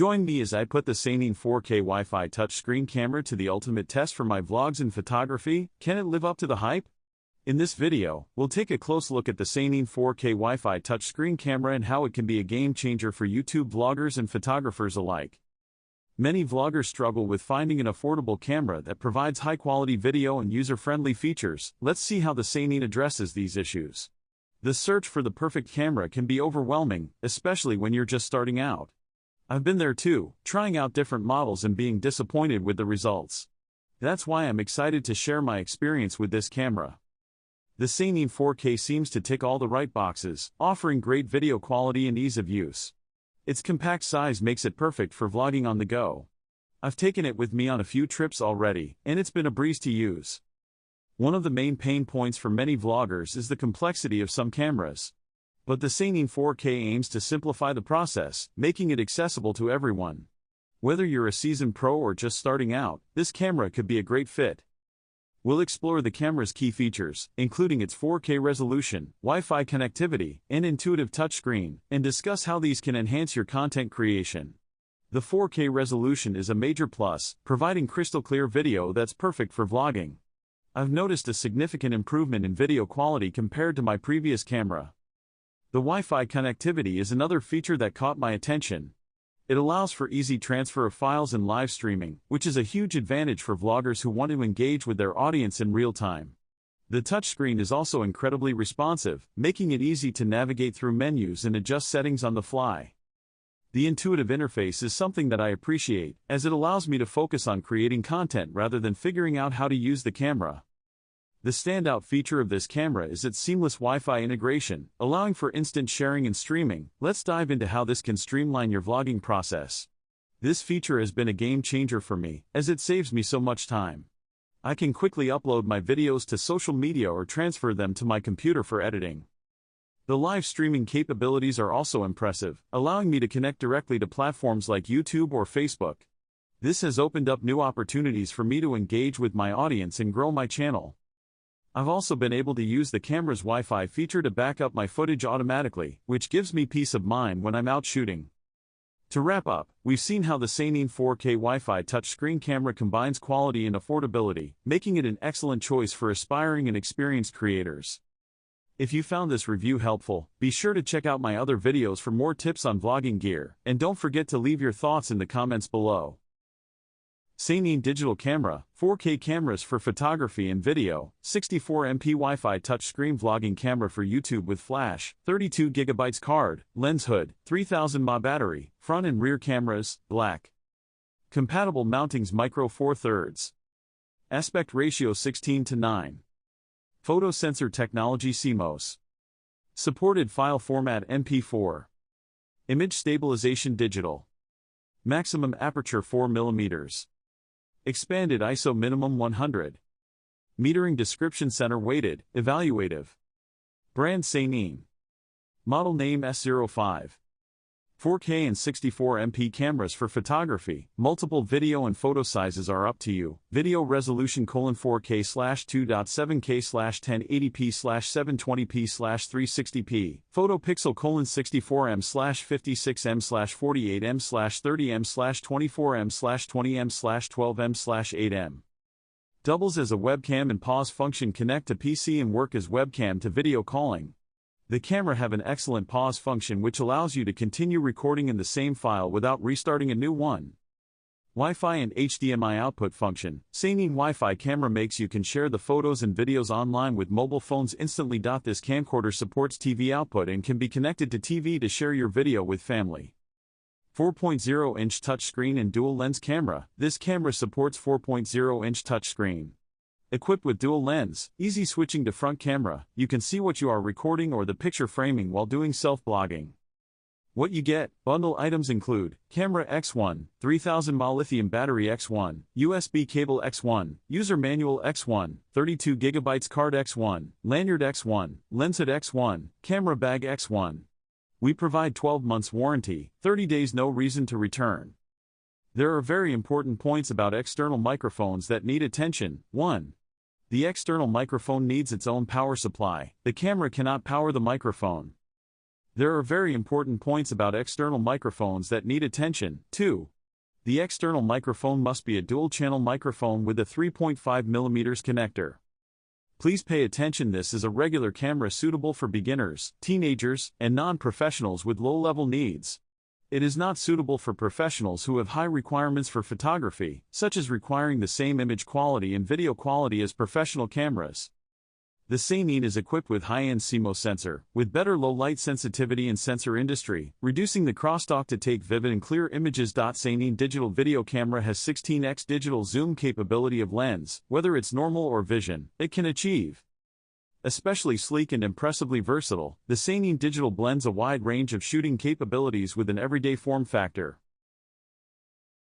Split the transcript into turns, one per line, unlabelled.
Join me as I put the Saneen 4K Wi-Fi touchscreen camera to the ultimate test for my vlogs and photography. Can it live up to the hype? In this video, we'll take a close look at the Saneen 4K Wi-Fi touchscreen camera and how it can be a game changer for YouTube vloggers and photographers alike. Many vloggers struggle with finding an affordable camera that provides high-quality video and user-friendly features. Let's see how the Saneen addresses these issues. The search for the perfect camera can be overwhelming, especially when you're just starting out. I've been there too, trying out different models and being disappointed with the results. That's why I'm excited to share my experience with this camera. The Saneen 4K seems to tick all the right boxes, offering great video quality and ease of use. Its compact size makes it perfect for vlogging on the go. I've taken it with me on a few trips already, and it's been a breeze to use. One of the main pain points for many vloggers is the complexity of some cameras. But the Saneen 4K aims to simplify the process, making it accessible to everyone. Whether you're a seasoned pro or just starting out, this camera could be a great fit. We'll explore the camera's key features, including its 4K resolution, Wi-Fi connectivity, and intuitive touchscreen, and discuss how these can enhance your content creation. The 4K resolution is a major plus, providing crystal-clear video that's perfect for vlogging. I've noticed a significant improvement in video quality compared to my previous camera. The Wi-Fi connectivity is another feature that caught my attention. It allows for easy transfer of files and live streaming, which is a huge advantage for vloggers who want to engage with their audience in real time. The touchscreen is also incredibly responsive, making it easy to navigate through menus and adjust settings on the fly. The intuitive interface is something that I appreciate, as it allows me to focus on creating content rather than figuring out how to use the camera. The standout feature of this camera is its seamless Wi-Fi integration, allowing for instant sharing and streaming. Let's dive into how this can streamline your vlogging process. This feature has been a game changer for me, as it saves me so much time. I can quickly upload my videos to social media or transfer them to my computer for editing. The live streaming capabilities are also impressive, allowing me to connect directly to platforms like YouTube or Facebook. This has opened up new opportunities for me to engage with my audience and grow my channel. I've also been able to use the camera's Wi-Fi feature to back up my footage automatically, which gives me peace of mind when I'm out shooting. To wrap up, we've seen how the Saneen 4K Wi-Fi touchscreen camera combines quality and affordability, making it an excellent choice for aspiring and experienced creators. If you found this review helpful, be sure to check out my other videos for more tips on vlogging gear, and don't forget to leave your thoughts in the comments below. Saneen Digital Camera, 4K cameras for photography and video, 64MP Wi-Fi touchscreen vlogging camera for YouTube with flash, 32GB card, lens hood, 3000 mAh battery, front and rear cameras, black. Compatible mountings micro 4/3. Aspect ratio 16:9. Photo sensor technology CMOS. Supported file format MP4. Image stabilization digital. Maximum aperture 4mm. Expanded ISO minimum 100. Metering description center weighted, evaluative. Brand Saneen. Model name S05. 4K and 64MP cameras for photography. Multiple video and photo sizes are up to you. Video resolution: 4K/2.7K/1080p/720p/360p. Photo pixel: 64M/56M/48M/30M/20M/12M/8M. Doubles as a webcam and pause function. Connect to PC and work as webcam to video calling. The camera have an excellent pause function which allows you to continue recording in the same file without restarting a new one. Wi-Fi and HDMI output function. Saneen Wi-Fi camera makes you can share the photos and videos online with mobile phones instantly. This camcorder supports TV output and can be connected to TV to share your video with family. 4.0-inch touchscreen and dual lens camera. This camera supports 4.0-inch touchscreen. Equipped with dual lens, easy switching to front camera, you can see what you are recording or the picture framing while doing self-blogging. What you get: bundle items include camera X1, 3000 mAh lithium battery X1, USB cable X1, user manual X1, 32GB card X1, lanyard X1, lens hood X1, camera bag X1. We provide 12 months warranty, 30 days no reason to return. There are very important points about external microphones that need attention. 1. The external microphone needs its own power supply. The camera cannot power the microphone. There are very important points about external microphones that need attention, too. The external microphone must be a dual-channel microphone with a 3.5mm connector. Please pay attention, this is a regular camera suitable for beginners, teenagers, and non-professionals with low-level needs. It is not suitable for professionals who have high requirements for photography, such as requiring the same image quality and video quality as professional cameras. The Saneen is equipped with high-end CMOS sensor, with better low-light sensitivity and sensor industry, reducing the crosstalk to take vivid and clear images. Saneen digital video camera has 16x digital zoom capability of lens, whether it's normal or vision, it can achieve. Especially sleek and impressively versatile, the Saneen digital blends a wide range of shooting capabilities with an everyday form factor.